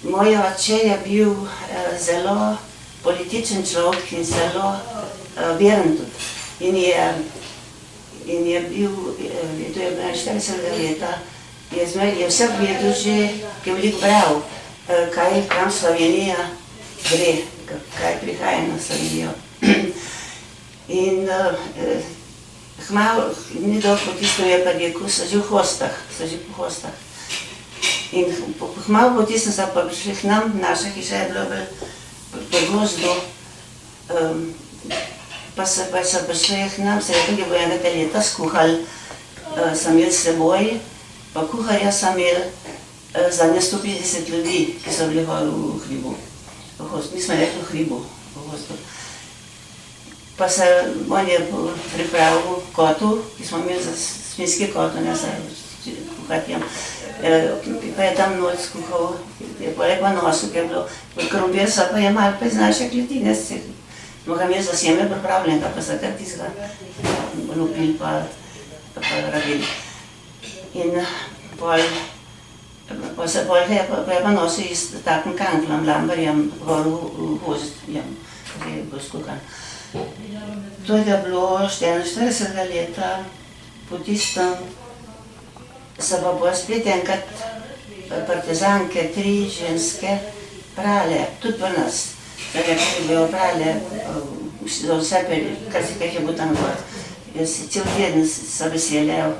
Moj oče je bil zelo političen človek in zelo veren tudi. In je bil, to je 40 leta, je vse vedel že, ki je veliko bral, kam Slovenija gre, kaj prihaja na Slovenijo. In kmalu, ni dolgo po tistem je pa rekel, so že po Hostah. In kmalu po tistem so pa prišli k nam, naša hiša je bila v gozdu, pa so prišli k nam, se je tudi bo enega leta skuhali, sem imel s seboj, pa kuharja sem imel za 150 ljudi, ki so bili v hribu. Mi smo rekli v hribu, v gozdu. Pa on je pripravil kotu, ki smo imeli za svinjski kotu, ne za kuhatjem. Pa je tam noč skuhal, je poleg pa nosil, ki je bilo, krompir so pa je malo pa iz naše kleti, ne se smo ga imeli za sjeme pripravljenega, pa so kar tizga lupili pa rabili. In pa je pa nosil s takim kanklom, lambarjem, gor v gozdjem, ki je bil skuhan. To je bilo 44 leta, po tistem so pa bolj spet enkrat partizanke, 3 ženske prale, tudi pri nas. Tako je bilo prale, vse kar je bilo tam gor. Cel teden so vesele,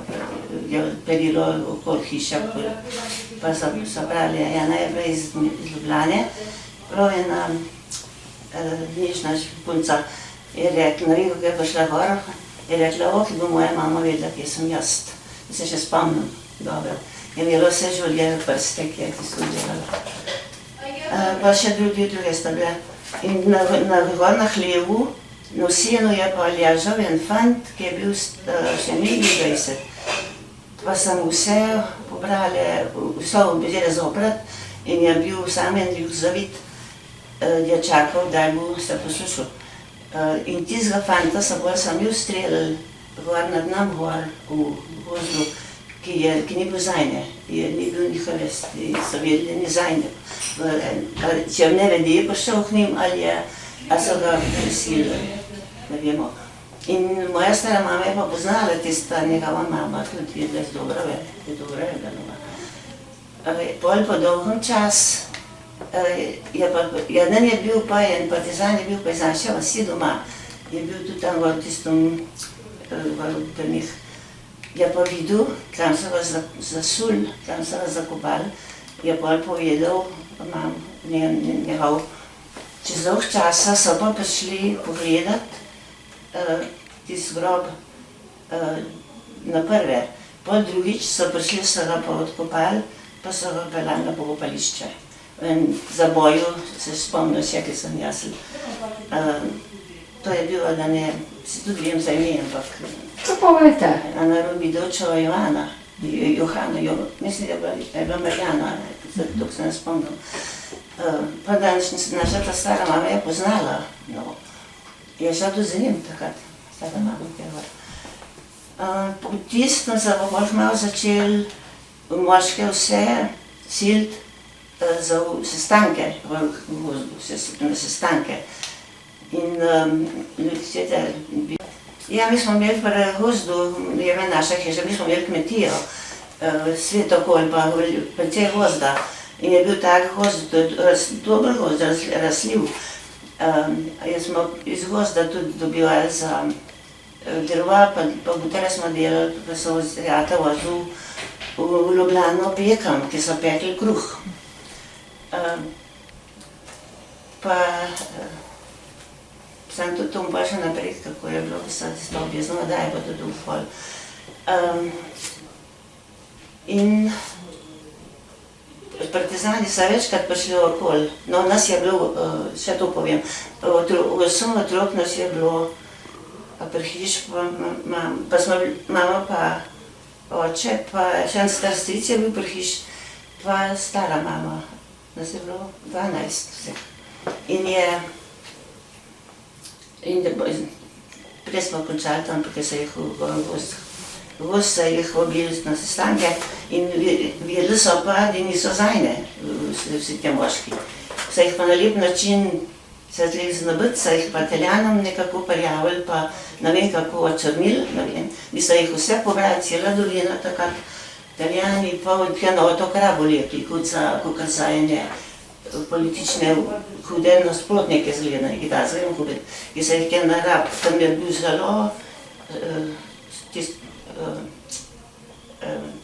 je perilo okoli hiša, pa so prale. Ena je bila iz Ljubljane, prav ena nežna punca. Je rekla, ko je prišla gor, je rekla, ki bo moja mama vedela, kje sem jaz. In se še spomnim dobro. Je imela vse življenje prste, ki je tisto delala. Pa še druge sta bile. In gor na hlevu, na senu je pa ležal en fant, ki je bil še 20. Pa sem vse pobrali, vse vzeli zoprat in je bil sam en zavit, je čakal, da bo se poslušal. In tistega fanta sem jo streljal gor nad nam gor v gozdu, ki ni bil zajne, ni bil njihove, so vedeli, ni zajne. Če ne vedi, je prišel k njim ali so ga prisilili, ne vemo. In moja stara mama je pa poznala tista njegova mama, tudi vedela, je dobro vedela. Pol po dolgem čas, Eden je bil pa en partizan, je bil pa iz naše vasi doma, je bil tudi tam v tistem, pri njih. Je pa videl, tam so ga zasuli, tam so ga zakopali, je pa povedal, imam njegov. Čez dolg časa so pa prišli pogledat tisti grob na prve. Pol drugič so prišli, so ga pa odkopali, pa so ga peljali na pokopališče. V zaboju se spomnim še, ki sem jaz. To je bilo, da ne, si tudi vem za ime, ampak... Kaj povejte? Ana Robidočeva Johana, mislim, da je bila Marjana, dok se ne spomnim. Pa da naša ta stara mama je poznala, je šla tudi za njim takrat, stara mama, ki je gor. Po tistem so pa bolj malo začeli moške vse siliti za sestanke v gozdu, na sestanke. In ja, mi smo imeli pri gozdu, je bila naša hiša, mi smo imeli kmetijo, svet okolj pa precej gozda. In je bil tak gozd, dober gozd, razljiv. Jaz smo iz gozda tudi dobivali za drva, pa butere smo delali, pa so rjata vozil v Ljubljano pekam, ki so pekli kruh. Pa sem tudi to pa še naprej, kako je bilo, ko so tisto objezno, da je pa tudi v pol. In partizani so večkrat prišli okoli, no nas je bilo, še to povem, vsem otrok nas je bilo pri hiši, pa smo bili, mama pa oče, pa še en star stric je bil pri hiši, pa stara mama. Nas je bilo 12 vseh. Prej smo končali tam, tukaj se je v gozd gost so jih vabili na sestanke in vedeli so pa, da niso zajne, vsi te moški. So jih pa na lep način se zleli znabiti, so jih pa Italijanom nekako prijavili, pa ne vem kako očrnili, ne vem. Mi so jih vse pobrali, cela dolina takrat. Italijani pa na otok Rabo lekli, kot za ene politične hude nasprotnike zgledane, ki da zelo hude. Ki so jih na Rab, tam je bil zelo,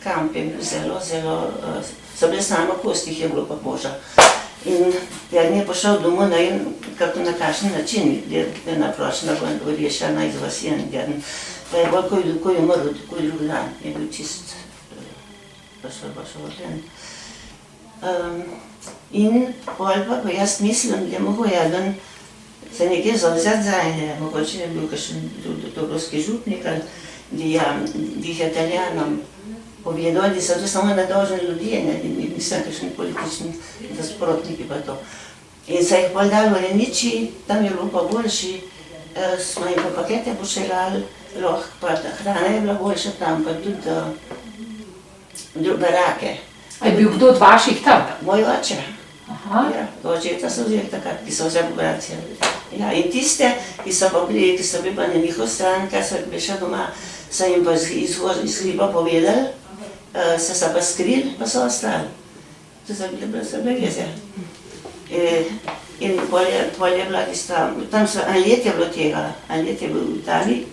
kamp je bil zelo, so bile samo kosti, jih je bilo pa boža. In Jern je pošel domov na en, kako na kakšen način, da je naprošen, da bo rešil na izvasijen Jern. Pa je bolj, ko je umrl, ko je drug dan, je bil čist, baš odlen. In pol pa, ko jaz mislim, da je mogel Jern se nekaj zavzeti za ene, mogoče je bil kakšen dobrovski župnik, da jih je Italijanom povedal, da so to samo nedolžni ljudje, nisem kakšni politični nasprotniki pa to. In se jih pol dalo reniči, tam je bilo pa boljši, smo jim pa pakete pošiljali, pa hrana je bila boljša tam, pa tudi barake. A je bil kdo od vaših tam? Moj oče. Aha. Ja, očeta so vzeli takrat, ki so vse pobraci. Ja, in tiste, ki so bili pa na njihov stran, kar so bili še doma, so jim pa iz hriba povedali, so pa skrili, pa so ostali. To so bile geze. In pol je bila tista, tam so, en let je bilo tega, en let je bil v Italiji.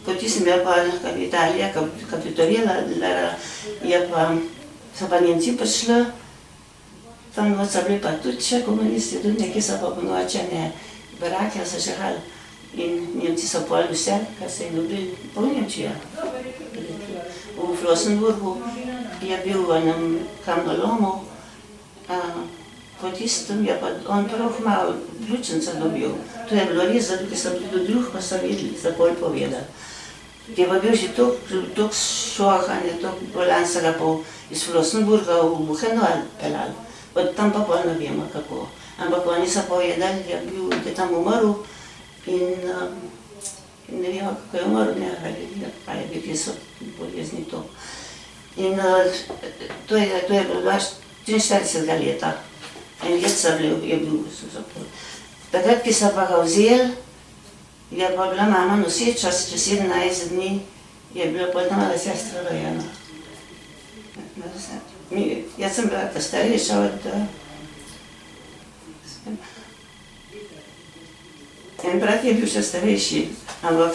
Po tistem je pa Italija kapitulirala, so pa Nemci prišli, tam so bili pa tudi še komunisti, tudi neki so pa ponočene barake so žehali. In Nemci so pol vse, kar se je dobili pol Nemčija. V Flossenburgu je bil v enem kamnolomu, po tistem je pa on prav malo ključnica dobil. To je bilo res, zato ker so bili do drug, pa so vedeli, za pol povedali. Je pa bil že toliko šohan, toliko bolan se ga iz Flossenburga v Buchenwald pelali. Od tam pa pol ne vemo kako. Ampak oni so povedali, da je tam umrl in ne vemo kako je umrl, ali je bil kje so bolezni to. In to je bilo 43 leta. En let je bil zapor. Takrat, ki so pa ga vzeli, je pa bila mama noseča, čez 17 dni je bila pol ta mala sestra rojena. Jaz sem bila ta starejša od... En brat je bil še starejši, ampak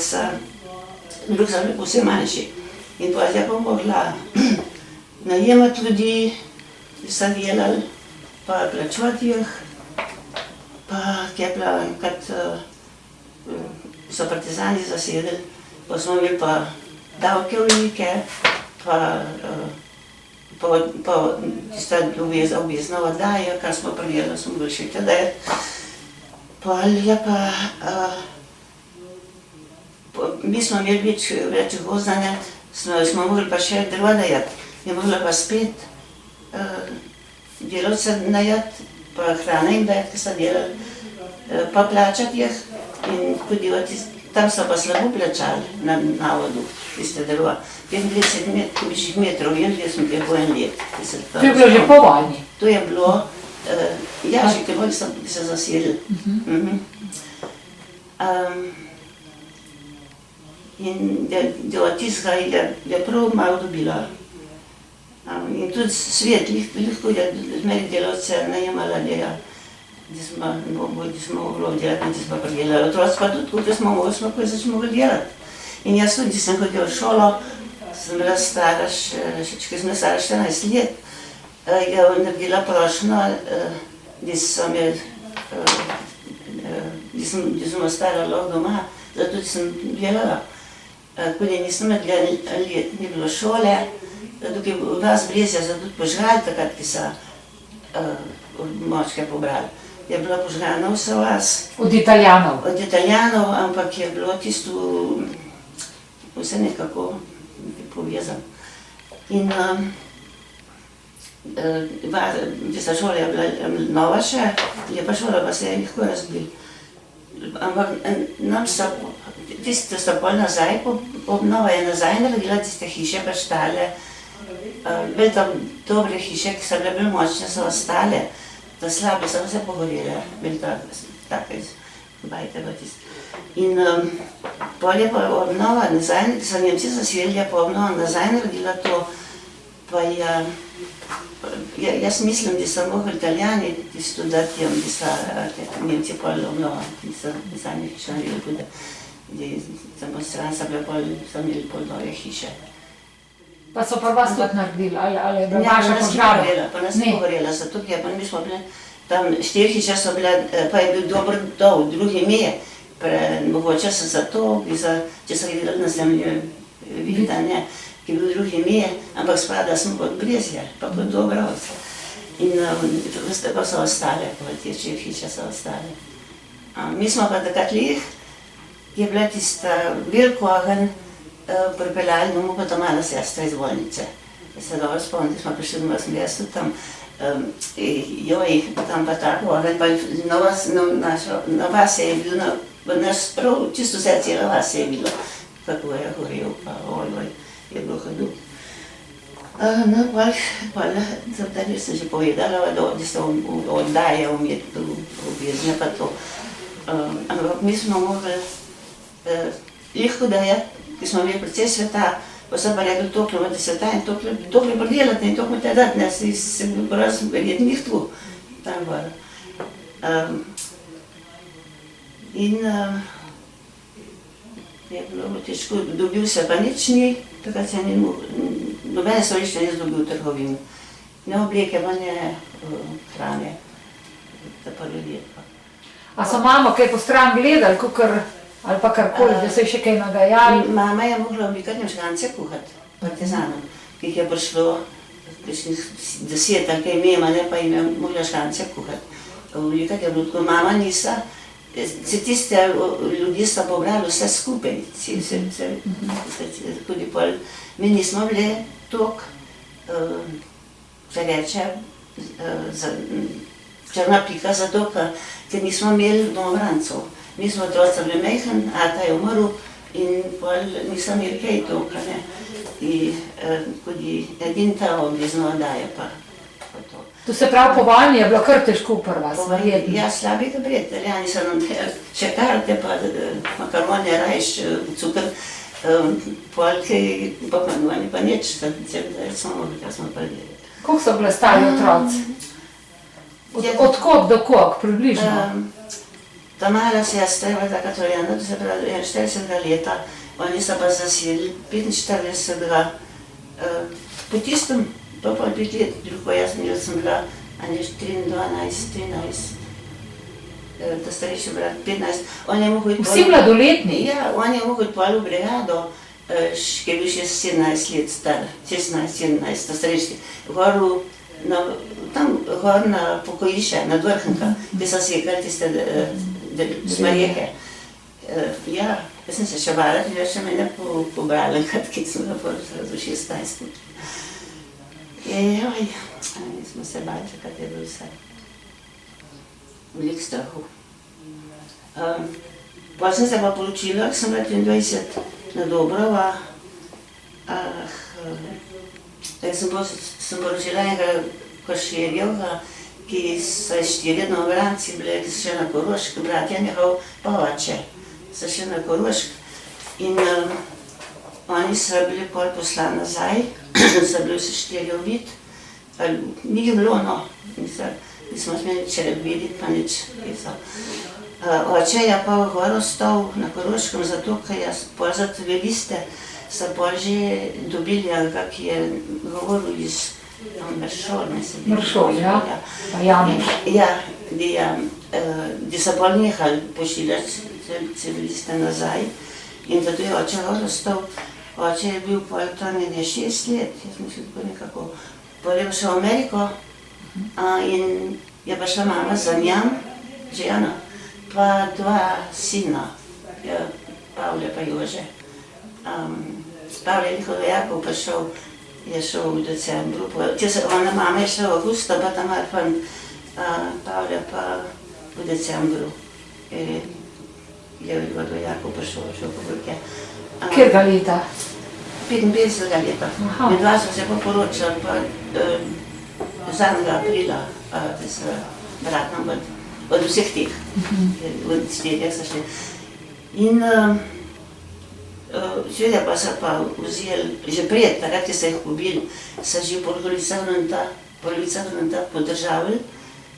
drug so bili povsem manjši. In pa je pa mogla najemati ljudi, ki so delali, pa plačevati jih, pa ki je bila enkrat, so partizani zasedeli, pa smo imeli pa davke velike, pa tista obvezna oddaja, kar smo prijeli, smo bili še tedaj. Pol je pa, mi smo imeli več gozdane, smo mogli pa še drva dajati, je mogla pa spet delavce najati, pa hrana jim dajati, ki so delali, pa plačati jih in podivati, tam so pa slabo plačali na navodu, tiste drva. 25 kubičnih metrov, jaz sem je po en let. To je bilo že po vojni? To je bilo, ja, že kaj bolj so se zasedili. In da od tistega je prav malo dobila. In tudi svet, lahko je zmeri delavce najemala, da smo mogli delati, da smo predelali. Otroci pa tudi, da smo mogli delati. In jaz tudi sem hodila v šolo, sem bila stara, ko sem bila stara 14 let, je naredila prošnjo, da sem ostala lahko doma, zato sem delala. Ko nisem imela let, ni bilo šole, tukaj v vas Brezja so tudi požgali takrat, ki so močke pobrali. Je bila požgana vsa vas. Od Italijanov? Od Italijanov, ampak je bilo tisto vse nekako povezano. In tista šola je bila nova še, lepa šola pa se je lahko razbila. Ampak nam so Tiste so pol nazaj, obnova je nazaj naredila tiste hiše pa štale. Bile tam dobre hiše, ki so bile bolj močne, so ostale. Ta slabe so vse pogorele, bile take iz bajte pa tiste. In pol je pa obnova nazaj, ki so Nemci zaselili, pa obnova nazaj naredila to, pa je, jaz mislim, da so mogli Italijani tisto dati, da so Nemci pol obnova, ki so zadnjih hiša naredili, da demonstranca bile pol, so imeli pol nove hiše. Pa so pa vas tudi naredili, ali je bila Ja, vaša požara? pa nas ni pogorela, zato ker pa mi smo bile, tam 4 hiše so bile, pa je bil dober dol, drugi meje, mogoče so zato, če so gledali na zemlji vida, ne, ki je bil drugi meje, ampak spada smo pod Brezje, pa pod Dobrovce. In pa so ostale, te 4 hiše so ostale. Mi smo pa takrat lih, je bila tista veliko ogenj, pripeljali domov pa ta mala sestra iz bolnice. Jaz se dobro spomnim, smo prišli domov, sem jaz tudi tam, joj, tam pa tako ogenj, pa na vas je bil, naš prav, čisto vse cela vas je bilo, kako je horel, pa oj, je bilo hudo. No, pol, zato sem že povedala, da se oddaje objeznje pa to. Ampak mi smo mogli, lahko da je, ki smo imeli precej sveta, pa so pa rekli, toliko imate sveta in toliko predelate in toliko imate dati, ne, se bil poraz verjetnih tu, tam gor. In je bilo težko, dobil se pa nič ni, takrat se ni nobene stolišče ni dobil trgovin. Ne obleke, pa ne hrane, da pa ljudje pa. A so mamo kaj po stran gledali, ali pa karkoli, da so še kaj nagajali? Mama je mogla oblikati žgance kuhati, partizanom, ki jih je prišlo 10 ali kaj mema, ne, pa jim je mogla žgance kuhati. Oblikati je bilo tako, mama nisa, se tiste ljudje so pobrali vse skupaj, tudi pol. Mi nismo bili toliko, se reče, črna pika zato, ker nismo imeli domovrancev. Mi smo otroci bili majhni, ata je umrl in pol nisem imeli kaj toliko, ne. In tudi edin ta obvezno oddaja pa to. To se pravi, po vojni je bilo kar težko pri vas, verjetno. Ja, slabi ga bred, Italijani so nam še karte, pa makaronje, rajš, cukr, pol kaj, pa oni pa nič, zdaj smo mogli, kaj smo pa delali. Koliko so bile stari otroci? Od kog do kog, približno? Ta mala sestra je bila taka Torijana, to se pravi 41 leta, oni so pa zaselili 45. Po tistem, pa 5 let, drugo jaz sem bila, a ne 13, ta starejši brat 15. Vsi mladoletni? Ja, on je mogel pol v brigado, ki je bil še 17 let star, 16-17, ta starejši, tam gor na pokojišče, nad Vrhnka, ki so sekali tiste smrjeke. Ja, jaz sem se še bala, da še mene pobrali, ki sem ga v 16. Joj, smo se bali, čakaj je bilo vse. Veliko strahu. Potem sem se pa poročila, ko sem bila 23 na Dobrova. Sem poročila enega Koširjevga, ki so 4 domovranci bili, ki so še na Korošk, bratja njegov pa oče, so še na Korošk. In oni so bili pol poslani nazaj, so bili vsi 4 ubiti. Ni jih bilo, no, nismo smeli nič videti, pa nič. Oče je pa gor ostal na Koroškem, zato ker je pol za civiliste so pol že dobili, kak je govoril iz Mršol, mislim. Mršol, ja, pa Janiš. Ja, da so pol nehali pošiljati civiliste nazaj in zato je oče gor ostal. Oče je bil pol tam 6 let, jaz mislim, tako nekako. Pol je šel v Ameriko in je pa šla mama za njim, žena, pa 2 sina, Pavle pa Jože. Pavle je njihov Jakov pa je šel v decembru, ona mama je šla v avgusta, pa tam Pavle pa v decembru. je vodojako prišel po Burke. Kjerga leta? 55 leta. Medva smo se pa poročali pa 2. aprila z bratom od vseh teh. Od 4 so šli. In seveda pa so pa vzeli, že pred, takrat, ki so jih pobili, so že polovicah Grunta podržavili,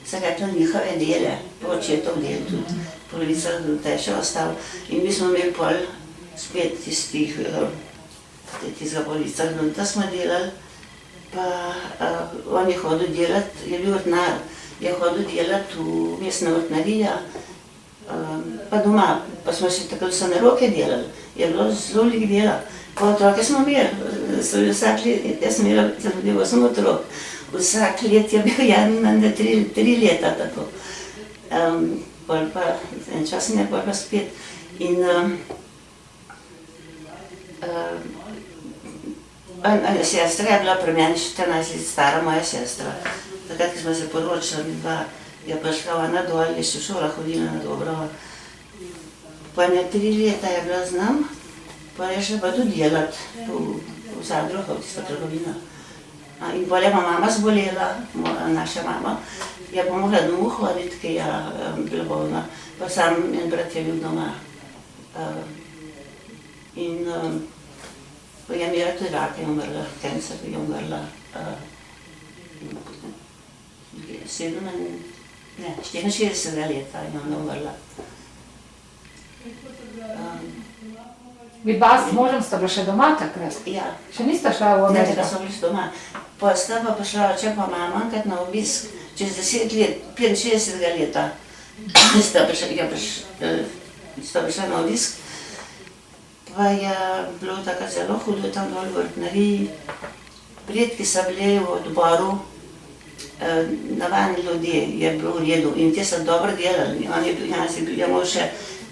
so rekli njihove dele, po očetov del tudi, polovica Grunta je še ostalo. In mi smo imeli pol spet tistega polovica Grunta smo delali, pa on je hodil delati, je bil vrtnar, je hodil delati v mestna vrtnarija, pa doma, pa smo še tako vse na roke delali, je bilo zelo veliko dela. Pa otroke smo imeli, vsak let, jaz sem imela tudi 8 otrok, vsak let je bil Jan na 3 leta tako. Pol pa, en čas ne, pol pa spet. In sestra je bila pri meni 14 let stara, moja sestra. Takrat, ko smo se poročali, je prišla ona dol, je še v šolah hodila na Dobrova. Pa 3 leta je bila z nam, pa je šla pa tudi delati v Zadruhu, v tisto trgovino. In pol je pa mama zbolela, naša mama, je pa mogla domov hoditi, ki je bila bolna, pa sam en brat je bil doma. In je imela tudi rak, je umrla, kancer je umrla 64 leta je ona umrla. Vidva s možem sta bila še doma takrat? Ja. Še nista šla v Ameriko? Ne, da so bili doma. Pa sta pa prišla oče pa mama enkrat na obisk, čez 10 let, 65 leta. Sta prišla na obisk, pa je bilo tako zelo hudo tam dol v vrtnariji. Predki so bili v odboru, navadni ljudje, je bilo v redu in te so dobro delali.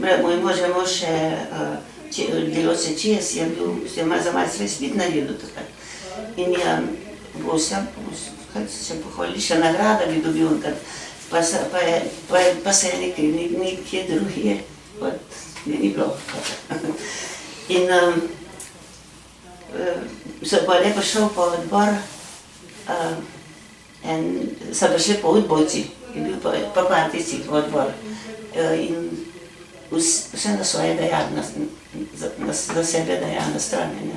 Moj mož je imel še delo se čez, je bil za malo svoj spit naredil takrat. In je se pohvalili, še nagrada bi dobil enkrat, pa se je nekje drugje, ni bilo. In so pa lepo šel po odbor, so prišli po odbojci, je bil pa partijci v odbor. In vse na svoje dejali, za sebe dejali na strani.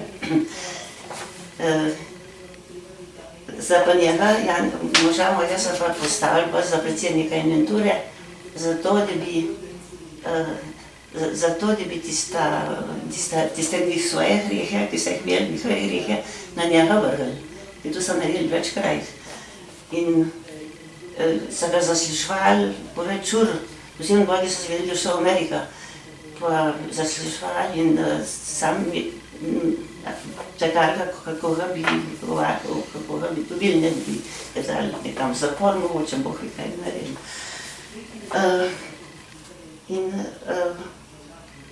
Za pa njega, moža mojega so pa postavili pa za predsednika inventure, zato da bi tiste svoje grehe, ki so jih imeli, njihove grehe, na njega vrgli. In to so naredili več krajih. In so ga zaslišvali po več ur, vsem bogi so zvedeli, da so v Amerika, pa zaslišvali in sam čakali, kako ga bi dobili, ne bi kazali nekam zapor, mogoče Bog bi kaj naredil. In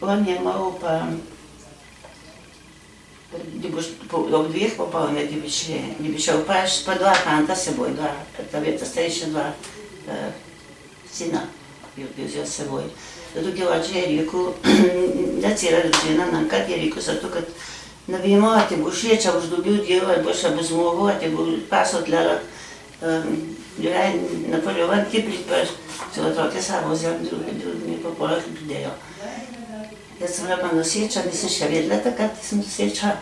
on je imel pa, ob 2 popoldne, da bi šel pa 2 fanta s seboj, ta starejša 2 sina bi vzel s seboj. Zato je oče je rekel, da cela družina nankrat je rekel, zato ker ne vemo, a te bo všeč, a boš dobil del, ali boš zmogel, a te bo pas odlala. Napoljovan ti pripaš, se otroke sabo vzem, drugi pa polah pridejo. Jaz sem bila pa noseča, nisem še vedela takrat, da sem noseča.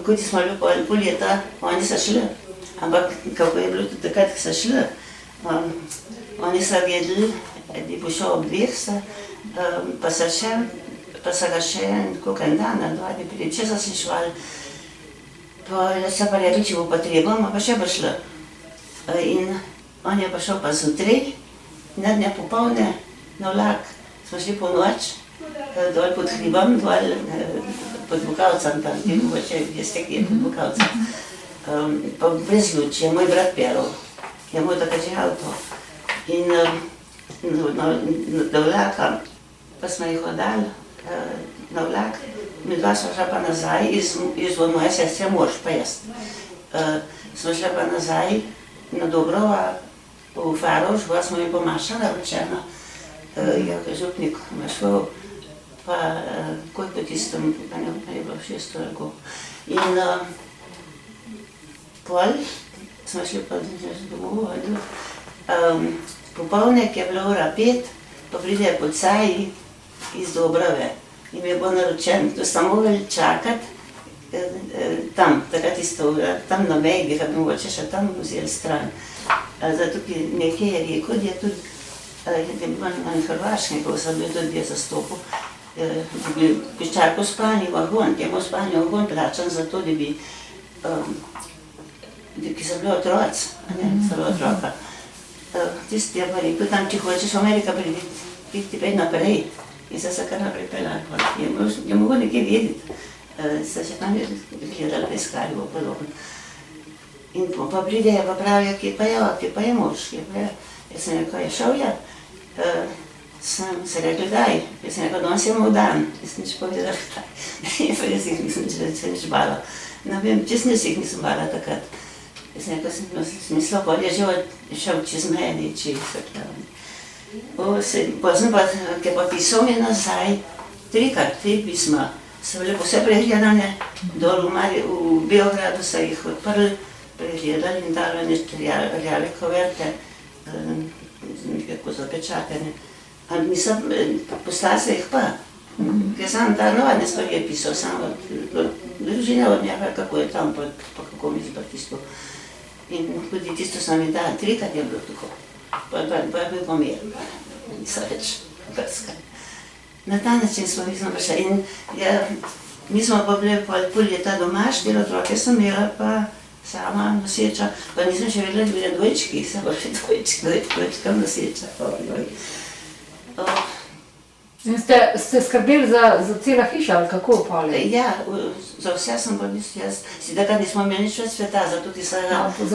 Kot smo bili pol leta, oni so šli, ampak kako je bilo tudi takrat, ko so šli, oni so vedeli, da bo šel ob 2, pa so ga še en dan, 2 dni prije, če so slišvali. Pa so pa rekli, če bo potreba, pa še bo šli. In on je pa šel pa zjutraj, na dne popoldne, na vlak, smo šli po noč, dol pod hribom, dol pod Bukavcem, tam ti mogoče veste, kje je pod Bukavcem. Pa brez luč je moj brat pelal, je imel takrat že avto. In do vlaka, pa smo jih oddali na vlak, midva smo šla pa nazaj, izvod moja sestra mož, pa jaz. Smo šla pa nazaj na Dobrova, v Faroš, bila smo mi pa Maša naročena, je župnik našel, pa kot po tistem, pa ne je bilo 600 ali koliko. In pol smo šli pa domov, popoldne, je bila ura 5, pa pride policaj iz Dobrave in mi je bilo naročen, to sta mogli čakati tam, takrat isto ura, tam na meji, bi ga mogoče še tam vzeli stran. Zato nekaj je rekel, da je tudi na Hrvaškem, ko sem bil tudi zastopil, bi čakal spalni vagon, ki je imel spalni vagon plačan za to, da bi, ki so bili otroci, celo otroka. Tisti je pa rekel, tam, če hočeš v Amerika priti, ti pej naprej. In so se kar naprej pelali. Je mogel nekaj vedeti. So še tam gledali, iskali v podobno. In pa pridejo, pa pravijo, kje pa je mož, kje pa je. Jaz sem rekel, je šel je. Sem se rekel, daj. Jaz sem rekel, danes je moj dan. Jaz sem nič povedala, daj. Jaz jih nisem se nič bala. Ne vem, čez jih nisem bala takrat. Jaz sem rekel, sem mislila, pa je že šel čez mene, če jih so kljavni. Potem pa, ki pa pisal mi nazaj, 3 pisma. So bile vse pregledane, dol v Beogradu so jih odprli, pregledali in dali rjave koverte, nekako zapečatene. Ampak nisem, poslala se jih pa, ker sem ta navadne stvari je pisal, samo družina od njega, kako je tam, pa kako mi zba tisto. In tudi tisto sem mi dala, 3-krat je bilo tako, pa je bil pomir, niso več brskali. Na ta način smo prišli in mi smo pa bili pol leta doma, 4 otroke sem imela pa sama noseča, pa nisem še vedela, da bile dvojčki, sem pa še dvojčka noseča. In ste skrbeli za cela hiša ali kako pa ali? Ja, za vse sem pa jaz, si takrat nismo imeli nič več sveta, zato ki so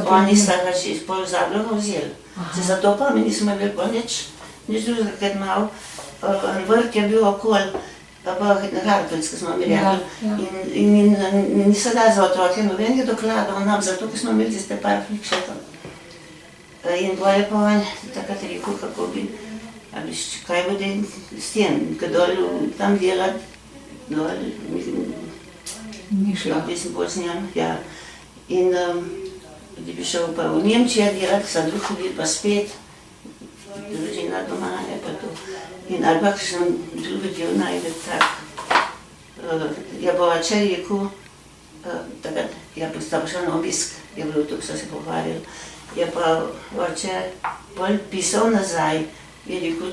oni so ga že pol Zabloga vzeli. Zato pa mi nismo imeli pol nič drugega, ker malo vrt je bil okoli, pa Hartovec, ko smo mi rekli. In niso dali za otroke nobenega dokladov nam, zato ker smo imeli tiste par flikšetov. In bolje pa on takrat rekel, kako bi, kaj bude s tem, ko dol tam delati, dol, Ni šla. Mislim, bolj z njim, ja. In da bi šel pa v Nemčijo delati, so drug hodili pa spet, družina doma je pa to. In ali pa kakšen drugi del najde tak. Je pa oče rekel, takrat je pa šel na obisk, je bilo tukaj, so se pogovarjali. Je pa oče bolj pisal nazaj, je rekel,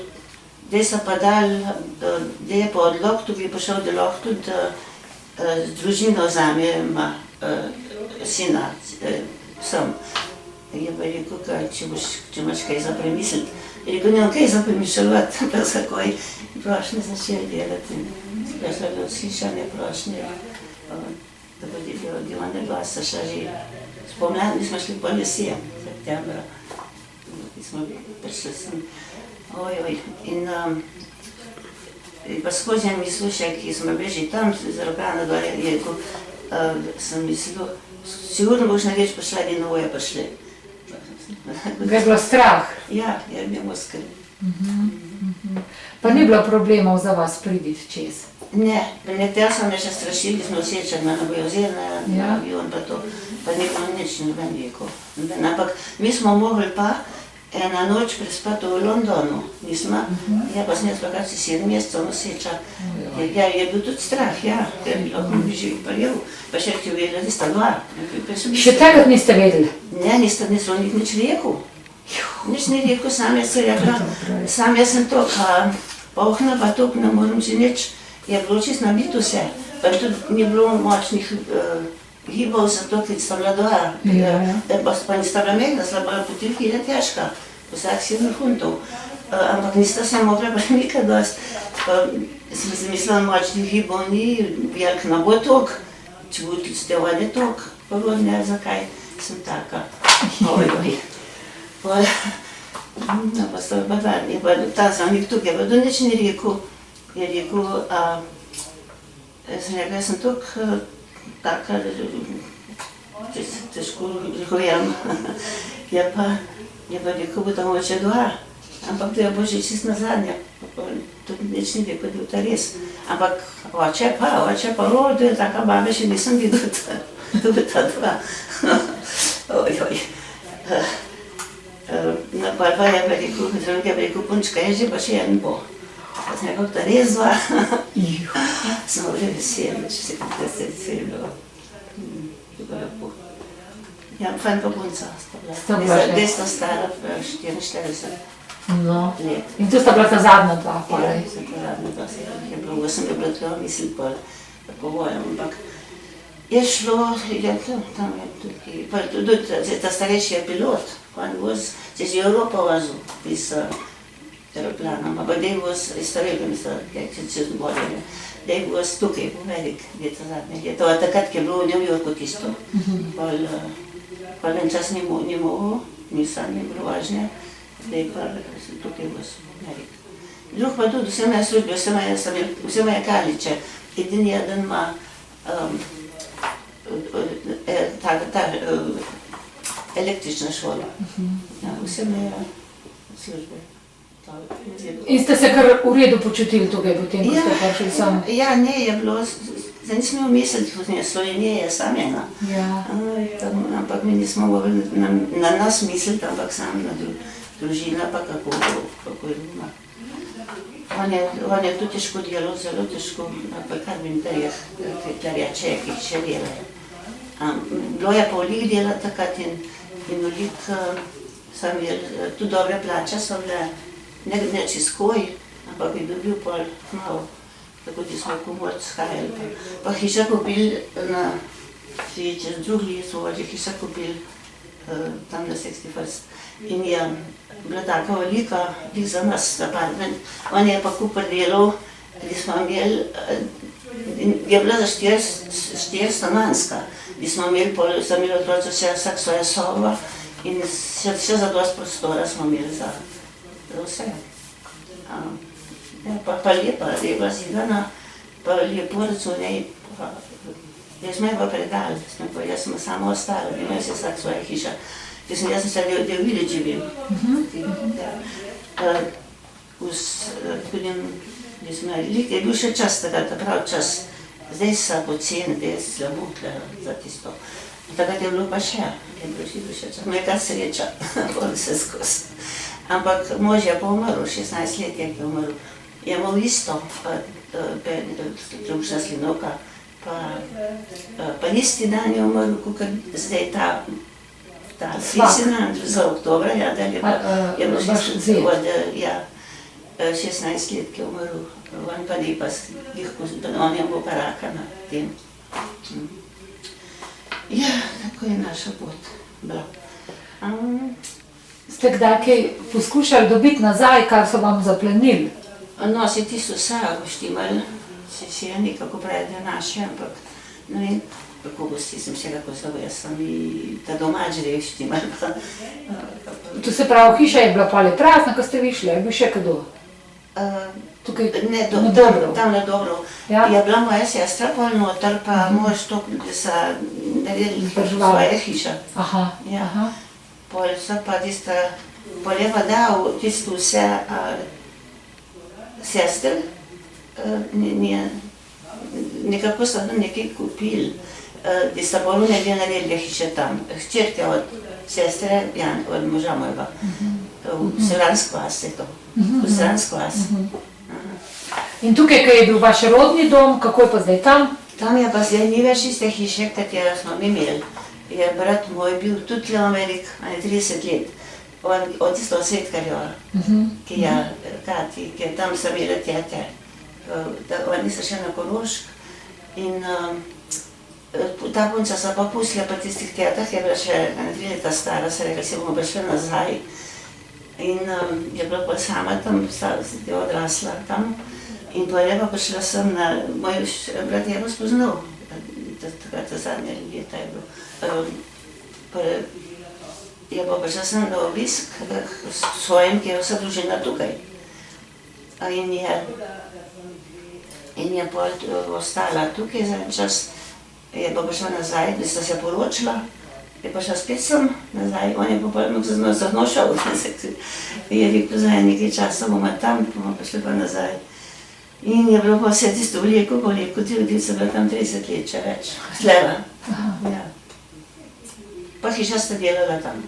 da so pa dali, da je pa odlog, tukaj je pa šel, da lahko tudi z družino vzame sina sem. Je pa rekel, če imaš kaj za premisliti. Je rekel, nimam kaj za premišljati, pa zakaj prošnje začeli delati. Spešla bi odslišane prošnje, da bi divane glasa še že. Spomladi smo šli po jesem, septembra, ki smo prišli sem. In pa skozi mi slušaj, ki smo bili že tam, z Rogana dole, je rekel, sem mislil, sigurno boš na reč prišla, in novo je prišli. Ga je bilo strah? Ja, je bilo skrb. Pa ni bilo problemov za vas priditi čez? Ne, nekaj so me še strašili, smo osečali, me bojo vzeli na avion pa to, pa ni bilo nič, noben rekel. Ampak mi smo mogli pa ena noč prespati v Londonu, nismo, ja pa sem jaz pa kar si 7 mesecev noseča. Ja, je bil tudi strah, ja, ker bi lahko bi že prijel, pa še ti vedela, da sta 2. Še takrat niste vedeli? Ne, nisem nič rekel. Nič ni rekel, sam jaz sem rekla, sam jaz sem to, pohna pa to, ne moram že nič. Je bilo čist nabito vse, pa tudi ni bilo močnih gibov, zato ker sta mladoja. Pa nista bila mehna, sta bila potilki je težka, vsak 7 funtov. Ampak nista se mogla premikati dost. Sem si mislila, močnih gibov ni, velik ne bo tok, če bo tudi ste vode tok, pa bilo ne, zakaj sem taka. Pa sta pa dva, je pa ta zamik tukaj, pa do nič ni rekel. Je rekel, sem rekla, jaz sem tukaj taka, težko rehujem. Je pa rekel, bo tam oče 2. Ampak to je bilo že čisto nazadnje, tudi nič ni rekel, da je to res. Ampak oče pa, to je taka babe, še nisem videl, to je ta dva. Ojoj. No, pa je rekel, punčka, je že pa še en bo. Pa sem rekel, to res dva. Smo bili veseli, če se veselijo. Bilo lepo. Ja, fajn pa punca sta bila. Desno stara, 44 let. In tu sta bila ta zadnja dva, pa Ja, sem ta zadnja dva, je bilo, sem je bilo treba misliti po vojem, ampak je šlo, tam je tudi, pa tudi ta starejši je pilot, on voz, se že Evropa vozil iz aeroplanom, ampak da je voz, istorelno mislim, čez morje, da je voz tukaj, v Amerik, je ta zadnje, je to takrat, ki je bilo v New Yorku tisto, pol en čas ni mogel, ni bilo važnje, da je pa tukaj voz v Amerik. Drug pa tudi, vse moje službe, vse moje kaliče, edini jedan ima električna šola. Ja, vse moje službe. In ste se kar v redu počutili tukaj potem, ko ste prišli sem? Ja, ne, je bilo, zdaj nismo mislili, Slovenija je sam ena. Ja. Ampak mi nismo mogli na nas misliti, ampak sam na družina, pa kako je doma. On je tudi težko delal, zelo težko, pa kar bi da reče, ki še delajo. Bilo je pa veliko dela takrat in veliko sem imel, tudi dobre plače so bile, ne čez koj, ampak bi dobil pol malo, tako da smo komor shajali. Pa hiša kupili čez drugi let smo že hiša kupili tam na 61. In je bila taka velika, za nas apartment. On je pa kupil delov, ki smo imeli, je bila za 4 stanovanjska. Ki smo imeli, so imeli otroci vsak svoje sobo in še za dosti prostora smo imeli za vse. Pa lepa zidana, pa lepo računej. Jaz smo jo pa predali, jaz sem samo ostala, imel se vsak svoje hiša. Jaz sem se da v vili živim. Je bil še čas, takrat prav čas. Zdaj so poceni, da je slabo za tisto. Takrat je bilo pa še, je bil še čas. Moja kar sreča, bolj vse skozi. Ampak mož je pa umrl, 16 let je umrl. Je imel isto, trubčna slinovka, pa isti dan je umrl, kot zdaj ta za oktobra, ja, da je bilo 16 let, ki je umrl. On pa ni pa, on je bil pa raka na tem. Ja, tako je naša pot bila. Ste kdaj kaj poskušali dobiti nazaj, kar so vam zaplenili? No, se tisto vse uštimali, se je nekako pravi, da je naše, ampak ne vem, kako gosti sem se kako zove, jaz sem i ta domač da je uštimal. To se pravi, hiša je bila pali prazna, ko ste višli, je bil še kdo? Ne, tam na Dobro. Je bila moja sestra pol noter, pa mož to, da so naredili svoje hiša. Pol so pa tista, pol je pa dal tisto vse sester, nekako so nekaj kupili, da sta pol nekaj naredili hiše tam. Hčerke od sestre, od moža mojega, v Sransko vas je to, v Sransko vas. In tukaj, ko je bil vaš rodni dom, kako je pa zdaj tam? Tam je pa zdaj ni več iste hiše, katero smo imeli. Je brat moj bil tudi v Amerik, 30 let, od tisto Svetkarjeva, ki je tam so imeli tete. Oni so še na Korošk in ta punca so pa pustila pa tistih tetah, je bila še 3 leta stara, so rekli, se bomo pa šli nazaj. In je bila pa sama tam, je odrasla tam. In pa je pa prišla sem na, moj brat je pa spoznal, takrat zadnje leta je bil. Je pa prišla sem na obisk s svojim, ki je vsa družina tukaj. In je pa ostala tukaj za en čas, je pa prišla nazaj, da sta se poročila Je pa šel spet sem nazaj, on je pa potem za mno šel. Je rekel, za nekaj časa bomo tam, bomo pa šli pa nazaj. In je bilo pa vse tisto vleko, ti ljudje so bili tam 30 let, če več. Tleva. Ja. Pa hiša sta delala tam.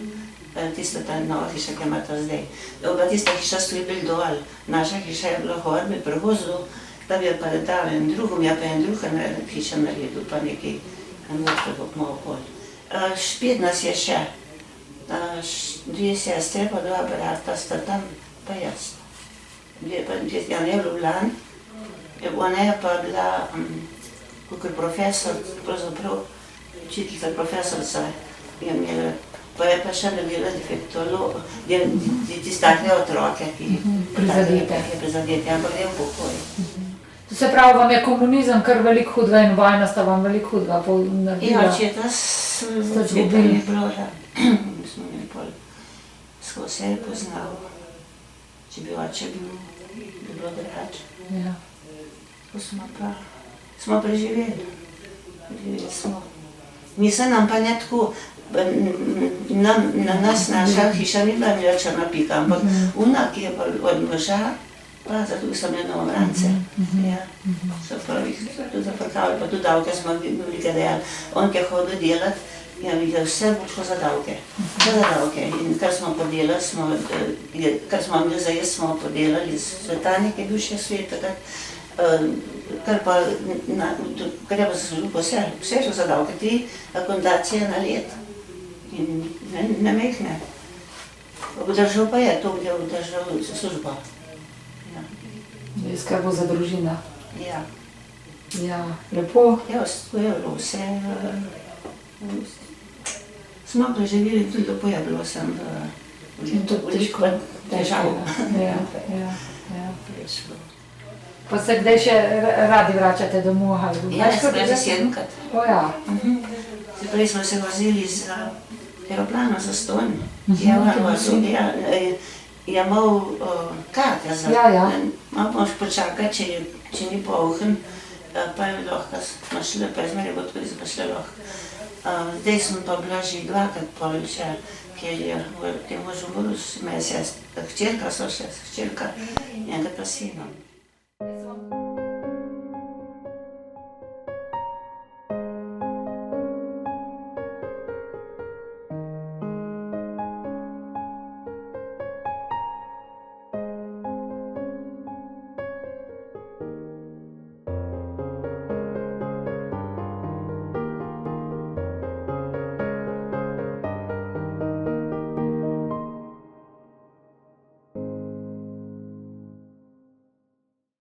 Tista ta nova hiša, ki ima to zdaj. Pa tista hiša stoji bil dol. Naša hiša je bila hor, bil prevozil, da bi jo pa dal en drugom, ja pa en druga hiša naredil, pa nekaj vrtega malo okoli. Špet nas je še. 2 sestre, pa 2 brata sta tam, pa jaz. Jan je Ljubljan, ona je pa bila kakor profesor, pravzaprav učiteljica, profesorica je imela. Pa je pa še naredila defektolog, tistake otroke, ki je prizadeti, ampak je v pokoju. To se pravi, vam je komunizem kar veliko hudega in vojna sta vam veliko hudega naredila? Ja, očeta ni bilo, ja. Smo mi pol skozi vse poznal. Če bi oče bil, bi bilo drugače. Ja. Tako smo preživeli. Živeli smo. Mislim, nam pa ne tako, na nas naša hiša ni bila imela črna pika, ampak ona, ki je pa od moža, pa zato sem imel novorance. Ja. So prvih tudi zafrkavali, pa tudi davke smo veliko dejali. On, ki je hodil delat, je videl vse bo šlo za davke. Vse za davke. In kar smo podelali, kar smo imeli za jaz, smo podelali Svetanji, ki je bil še svet takrat. Kar je pa zaslužil po vse šlo za davke, 3 akontacije na let. In ne mehne. Obdržal pa je to, kde obdržal službo. Je skrbel za družino. Ja. Ja, lepo. Ja, to je bilo vse. Smo preživeli, tudi lepo je bilo sem v težav. Pa se kdaj še radi vračate domov? Ja, sem bila že 7-krat. O ja. Prej smo se vozili z aeroplanom za Stonj. Je imel karte za... Malo boš počakati, če ni polhen, pa je lahko smo šli, pa je zmeraj bo tudi smo šli lahko. Zdaj sem pa bila že 2-krat pol še, kjer je možu umrl, hčerka so še, hčerka, enkrat pa sinom.